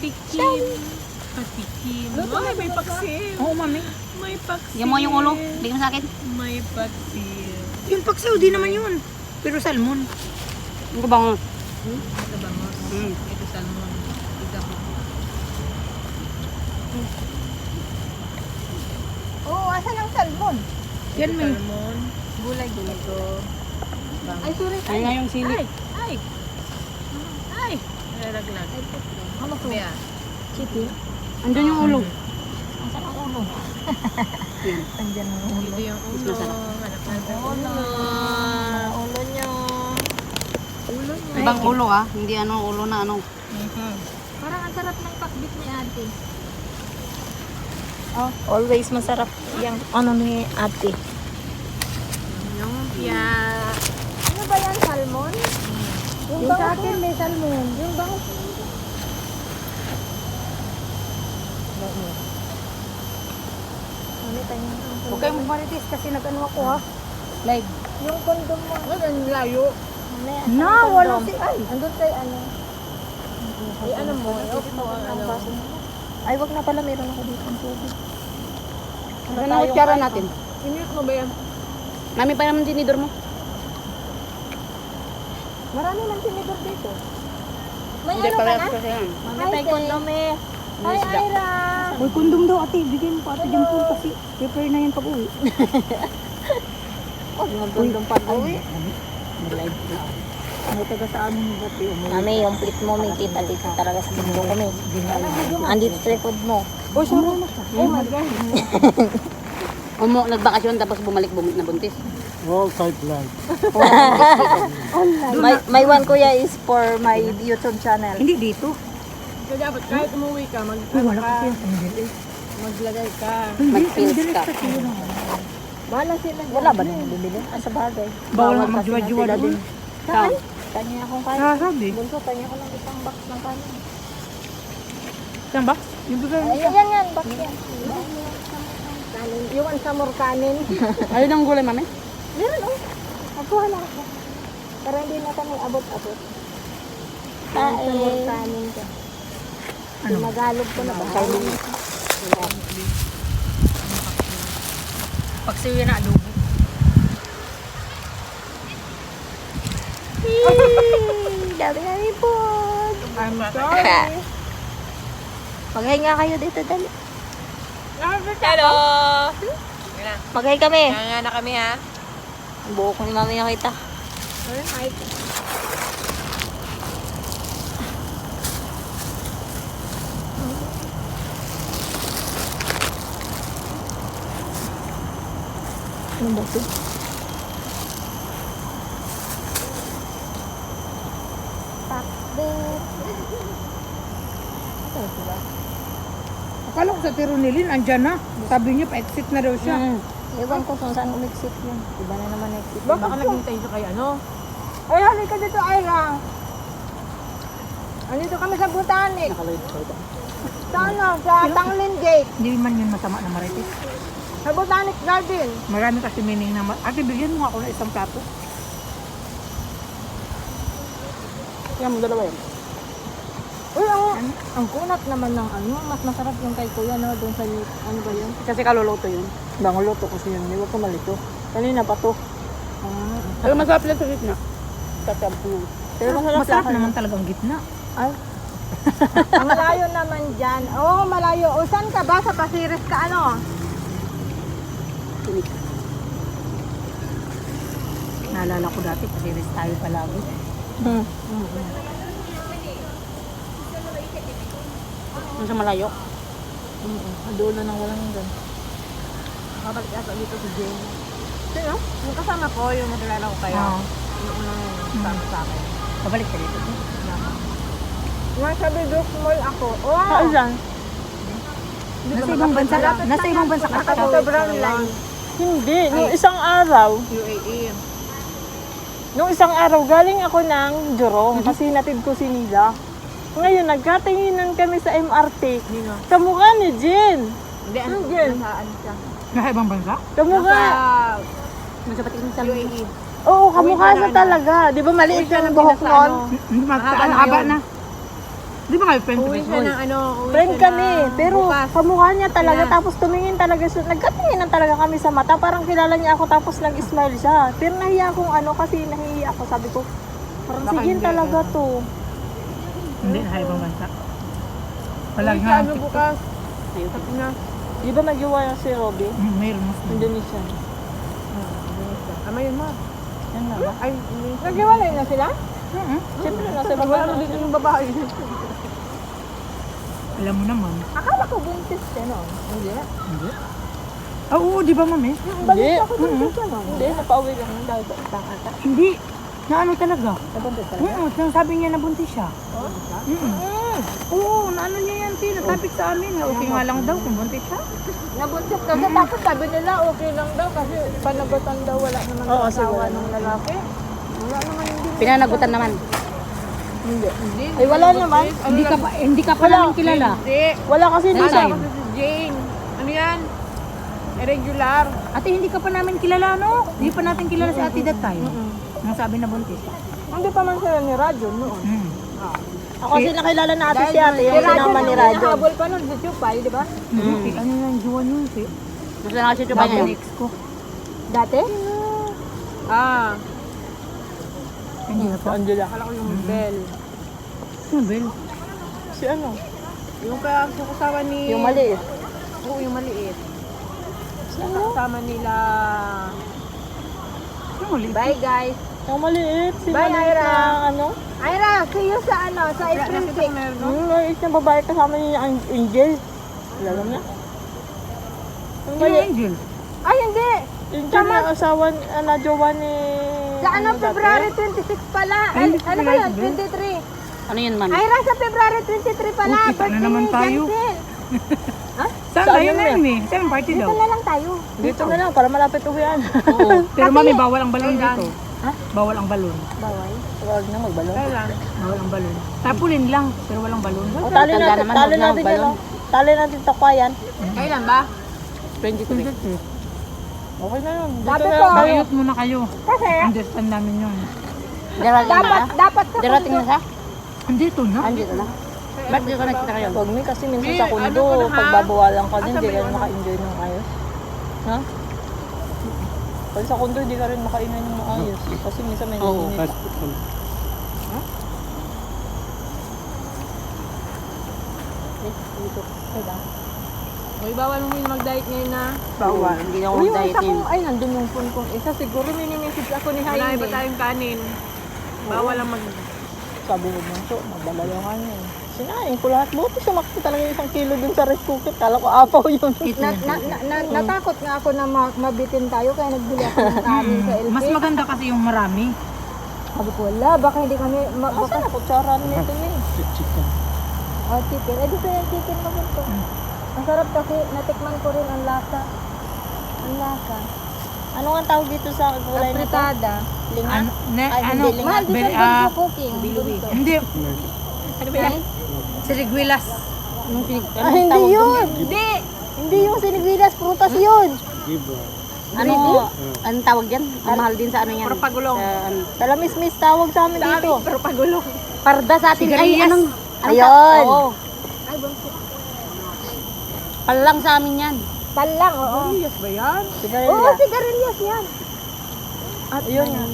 Patikim. Patikim. Ay, may paksil. Oo, mami. May paksil. Yan mo yung ulo. Bigyan mo sa akin. May paksil. Yung paksiw, di naman yun. Pero salmon. Ano ba bang? Ito ba mo? Ito salmon. Ito mo. Oo, asan ang salmon? Yan, Ito may. salmon. Gulay-gulay. Ito. Ay, sorry. Ay nga yung sili. Ay! Ay! Ay! Nalaglag. Ano to? Bea. Chicken? Andun yung ulo. Asan ang ulo? Yan. Andyan ang ulo. Ito yung ulo. Masarap. Hanap natin Ulo. ulo. Ulo nyo. Ulo niya. Ibang ulo ah. Hindi ano ulo na ano. Parang ang sarap ng pakbit ni ate. Oh, always masarap yung ano ni ate. Yung pia. Ano ba yan, salmon? Yung sa akin may salmon. Yung bang... Huwag kayong marites kasi nag-ano ako ha. Live. Yung kondom mo. Ang layo. Ano yan? Na, Ang wala kondom. si ay. Andun kay ano. Ay, ano mo? Off mo ang ano. Ay, wag na pala. Meron ako dito ang tubig. Ano ang kutsara natin? I-mute mo ba yan? Nami pa naman tinidor mo. Marami nang tinidor dito. May Hindi ano pa ka rin na? kasi yan. Mami, may kondom eh. Ay, isda. Ira. Uy, kondom daw ate. Bigyan mo pa ate dyan po kasi prepare na yan pag-uwi. Huwag mag-kondom pag-uwi. Live na. Ano taga sa amin dati? Mami, yung plate mo, may kita dito talaga sa bundok ko, may. Andito sa likod mo. Oh, sorry na siya. Oh my God. Nagbakasyon tapos bumalik na buntis. Outside light. My one kuya is for my YouTube channel. Hindi dito. Kaya dapat kahit umuwi ka, Ay, wala kasi yung pandil eh. maglagay ka. Mag-pills ka. Bahala sila. Wala ba nang bibili? Sa bagay. Bawal na kasi magjuwa-juwa sila doon. din. Saan? Kanya akong kanin. Sabi. Bunso, kanya ko lang isang box ng kanin. Saan ba? Yung bigay. Ay, yan, box yan. Kanin. Yung ansamor kanin. Ayun ang gulay mami. Meron oh. Nakuha lang ako. Pero hindi na kami abot-abot. Ansamor kanin ka. Ano? Magalog ko na ba? Pagsiwi na adobo. Dami po. I'm sorry. Maghinga kayo dito, dali. Hello! Maghay kami. Kaya na kami ha. Ang buhok ni mami nakita. Alright. Ano ba ito? Pakbet. Ito sila. Akala ko sa Tirunilin, andyan na. Sabi niya, pa-exit na daw siya. Ewan ko kung saan umexit yun. Iba na naman exit. Baka naghintay siya kay ano? Ay, halika dito, Ira. Andito kami sa Botanic. Nakaloy ko ito. Sa ano? Sa Tanglin Gate. Hindi man yun masama na marites. Sa Botanic Garden. Marami kasi meaning na ate, bigyan mo nga ako ng isang plato. Yan mo dalawa yan. Uy, ang kunat naman ng ano. Mas masarap yung kay Kuya, no? Doon sa, ano ba yun? Kasi kaluluto yun. Banguluto kasi yun. Hindi ko malito. Kanina pa to. Pero masarap lang sa gitna. Tatap mo. Pero Masarap naman talagang gitna. Ay. Ang malayo naman dyan. Oo, malayo. O, saan ka ba? Sa Pasiris ka, ano? Tinik. Naalala ko dati, kasi rest tayo palagi. Ano sa malayo? Dulo nang walang hanggan. Babalik ata dito si Jane. Sino? Yung kasama ko, yung nakilala ko kayo. Oo. Yung unang sama sa akin. Pabalik ka dito. Nasa Bidok Mall ako. Wow! Saan dyan? Nasa ibang bansa ka. Nasa ibang bansa ka. Sa Brown Line. Hindi. Nung isang araw, UAE. nung isang araw, galing ako ng Jorong kasi natid ko si Nila. Ngayon, nagkatinginan kami sa MRT. Kamukha ni Jen. Hindi, ano Jen? saan siya? Nasa ibang bansa? Kamukha. Magsapatik mo sa UAE. Oo, kamukha siya talaga. Di ba maliit yung buhok nun? Ang haba na. Di ba kayo friend to Uwi face siya boy? ng ano, uwi Friend siya kami, ng pero bukas. kamukha niya talaga, Sila. tapos tumingin talaga siya, nagkatinginan talaga kami sa mata, parang kilala niya ako, tapos nag-smile siya. Pero nahiya akong ano, kasi nahiya ako, sabi ko, parang Baka sige hindi, talaga to. Hindi, sa ibang bansa. Uwi Palagi siya nga. ano bukas. Sabi na. Di ba nag-iwa na si Robby? Mayroon mas. Indonesian. Ama yun ma. Yan na ba? Ay, hindi. Nag-iwalay na sila? Mm-hmm. Siyempre, nasa Wala baba na na. dito yung babae. Alam mo naman. Akala ko buntis siya, no? Hindi. Hindi. Ah, oo, di ba mami? Balik ako buntis siya, no? Hindi, napauwi lang ng dahil sa ata. Hindi. Na ano talaga? Nabuntis talaga? Oo, sabi niya nabuntis siya. Oo, naano niya yan, tinatapik sa amin. Okay nga lang daw kung buntis siya. Nabuntis kasi tapos sabi nila okay lang daw kasi panagutan daw wala naman asawa ng lalaki. Wala naman hindi. Pinanagutan naman. Hindi. Ay wala naman. Hindi ka pa namin kilala. Hindi. Wala kasi Ano siya. kasi si Jane? Ano yan? Irregular. Ate, hindi ka pa namin kilala, no? Hindi pa natin kilala si ate that time. Nang sabi na buntis. Hindi pa man sila ni Radyo noon. Hmm. Ako kasi nakilala natin si ate yung sinama ni Radyo. Habol pa nun, YouTube pa, di ba? Ano yung jowa niyo, si? Gusto na kasi YouTube Bago ex ko. Dati? Ah, Hindi na Si pa. Angela. akala ko yung Bell. Ano, Bel? Si ano? Yung kasama ni... Yung maliit. Oo, yung maliit. Kasama nila... Ano, ulit? Bye guys. Yung maliit. Si Bye, maliit Ira. na ano? Ira, see you sa ano, sa April 6. Yung maliit na babae kasama niya ang Angel. Alam niya? Yung Sino maliit. Angel? Ay, hindi. Angel na asawa, na jowa ni... Sa ano, dati? February 26 pala. Ay, hindi Ano ba pala yun? yun, 23. Ano yun, ma'am? Ira, sa February 23 pala. Oh, kita na naman tayo. Saan Saan tayo yun, ngayon eh? Saan party daw? Wala lang tayo. Dito na lang, para malapit uwian. Pero mami, bawal ang balon dito. Ha? Bawal ang balon. Bawal. Huwag na magbalon. Kailan? Bawal ang balon. Tapulin lang, pero walang balon. O, tali Tanda natin, naman, tali huwag na natin magbalon. yan. Tali natin takwayan. Kailan ba? 23. Okay na yun. Dito Sabi na ko, lang tayo. Mayot muna kayo. Kasi, Understand namin yun. Darating na ba? dapat sa Darating na siya? Andito na. Andito na. Ba't di ko nakita kayo? Huwag mi kasi minsan Di, sa ano kundo, ko na, ha? pagbabawalan ka din, Asa di ba ka yun? rin maka-enjoy ng ayos. Ha? Pag sa kundo, di ka rin makainan ng ayos. Kasi minsan may Oo. naninit. Uy, bawal mo yun mag-diet ngayon na. Bawal. Hindi na ako Uy, yung mag-diet isa ngayon. kong, ay, nandun yung phone ko. Isa siguro, mini-message ako ni Wala Jaime. iba tayong kanin. Bawal ang mag... Sabi ko dun, so, madala yung kanya. Sinain ko lahat. Buti sumakti talaga yung 1 kilo dun sa rice cooker. Kala ko apaw yun. Natakot nga ako na mabitin tayo kaya nagbili ako ng kanin sa LP. Mas maganda kasi yung marami. Sabi ko, wala, baka hindi kami... Asa na kutsara nito eh. Chicken. Eh, di ko yung chicken mo ito. Ang sarap kasi, natikman ko rin ang lasa. Ang lasa. Ano nga tawag dito sa gulay na to? Apritada. Linga? Ano? Ay, Ano? hindi, Mahal din Bel- sa ah, bunso cooking. Bunso. Hindi. Ano ba yan? Siriguilas. Anong pinig... Ah, hindi yun. Hindi! Hindi yung sinigwilas, prutas yun. Ano? Anong tawag yan? Ang mahal din sa ano yan? Propagulong. Sa ano? Talamismis tawag sa amin dito. Pero pagulong. Parda sa atin. Ay, Sigarilyas. anong... Ayun. Oo. Ay, bunso. Palang sa amin yan. Talang, oo. Yes ba yan? Oo, Sigarilyas. sigarilyas yan. At yun nga.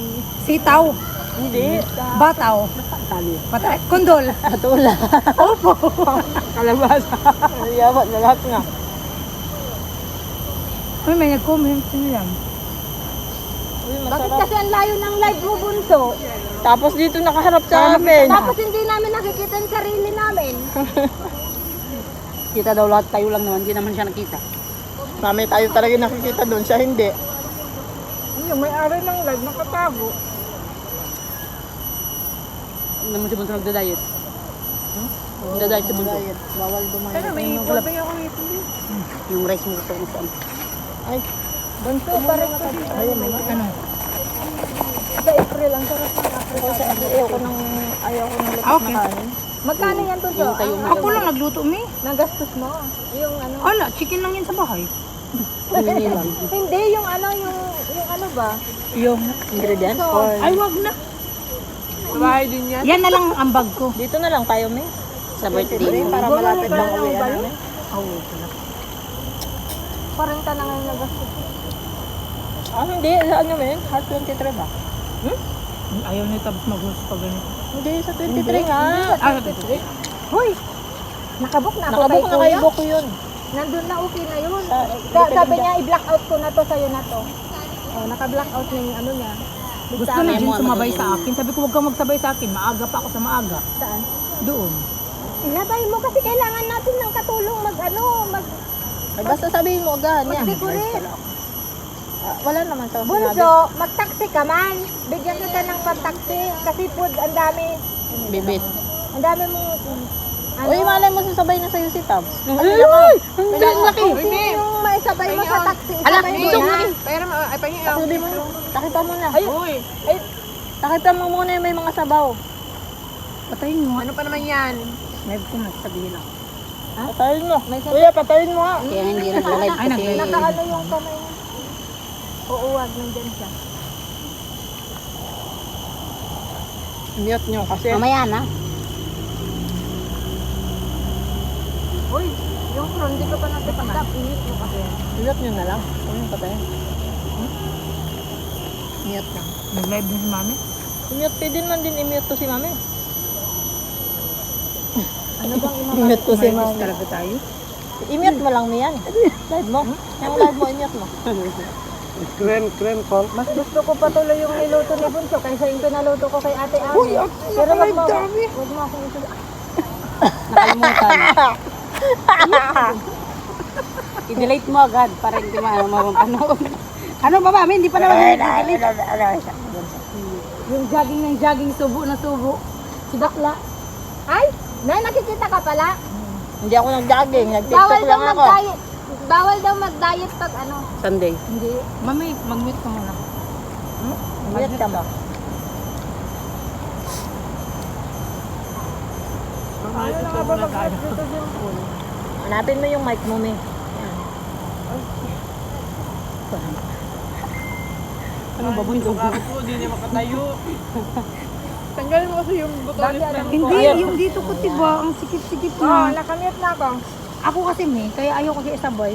Sitaw. Hindi. Bataw. Patay. Kondol. Atula. Opo. Kalabasa. Yabat na lahat nga. Uy, may nag-comment sila. Uy, Bakit masarap. kasi ang layo ng live mo, bunso? Tapos dito nakaharap sa amin. Tapos hindi namin nakikita yung sarili namin. Kita daw lahat tayo lang naman. Hindi naman siya nakita. Kami tayo talaga nakikita doon, siya hindi. Yung may-ari ng live, nakatago. Hindi naman si Bunso nagda-diet. Nagda-diet si Bunso. Bawal dumayo. Pero may ipabay ako nito. Yung rice mo gusto ko saan. Ay, Bunso, parang ayun may Ano? sa April, ang sarap ng April. kasi ayoko ng lipat Okay. na kanin. Magkano yan to, Jo? Yung tayo Ako lang nagluto, mi. Nagastos mo. Yung ano. Ala, chicken lang yan sa bahay. Hindi, yung ano ano ba? Yung... Ingredients? So, Ay, wag na. Bahay din yan. Yan na lang ang bag ko. Dito na lang tayo, may. Sa birthday mo. Para malapit lang uwi namin. Oo. Parang ka na ngayon nagastos. Ah, hindi. Saan nyo men? Heart 23 ba? Ayaw niya tapos mag-host pa ganito. Hindi, sa 23 nga. Ah, sa Hoy! Nakabok na ako Nakabok na kay kuya. Boko yun. Nandun na, okay na yun. Sa- Sabi niya, i-block out ko na to sa'yo na to. Oh, naka-block out na yung ano niya. Gusto na din sumabay sa akin. Sabi ko, huwag kang magsabay sa akin. Maaga pa ako sa maaga. Saan? Doon. Ilabay mo kasi kailangan natin ng katulong mag. Ay, basta sabihin mo agahan yan. Mag-decorate. Wala naman sa sinabi. Bunso, mag-taxi ka man. Bigyan kita ng pag-taxi. Kasi food, ang dami. Bibit. Ang dami mong... Uy, malay mo sasabay na sa'yo si Tabs. Ay! Hindi, laki. Yung maisabay mo sa taxi, Alak, isabay mo busog na. laki. Pero, ay, pangin. Sabi mo na. Takita mo na. Uy, Takita mo muna yung may mga sabaw. patayin mo. Ano pa naman yan? May ko na sabihin ako. Patayin mo. Kuya, patayin mo nga. Kaya hindi nag-live Ay, nag-live. Nakaano yung kamay niya. Oo, wag nandyan siya. Mute nyo kasi. Mamaya na. Uy, yung front, di ka pa natin-stop. Init mo kasi. Mute nyo na lang. Huwag yung patayin. Mute lang. Nag-live din si mami. I-mute ka din man din i-mute to si mami. Ano bang I-mute to si Marites mami. talaga tayo. I-mute mo lang niyan. Live mo. Yung live mo, i-mute mo. Mas gusto ko pa tuloy yung niluto ni Bunso kaysa yung pinaluto ko kay Ate Ami. Uy, pero wag mo akong ito. Nakalimutan. I-delete mo agad para hindi mapanood. Ano ba mami? Hindi pa naman i-delete. Yung jogging ng jogging, subo na subo. Si Bakla. Ay, Nay, nakikita ka pala. Hindi ako nag-jogging. Bawal Nag-tiktok daw lang ako. mag-diet. Bawal daw mag-diet pag ano. Sunday. Hindi. Mami, mag-mute ka muna. Mute ka ba? Ano na nga ba Dito yung pool. Hanapin mo yung mic mo, me. Ano ba bundok? Tanggalin mo kasi yung Dati alam ko. Hindi, yung dito ko tiba, ang sikip-sikip Oo, na. nakamute na ako. Ako kasi may, kaya ayaw kasi isabay.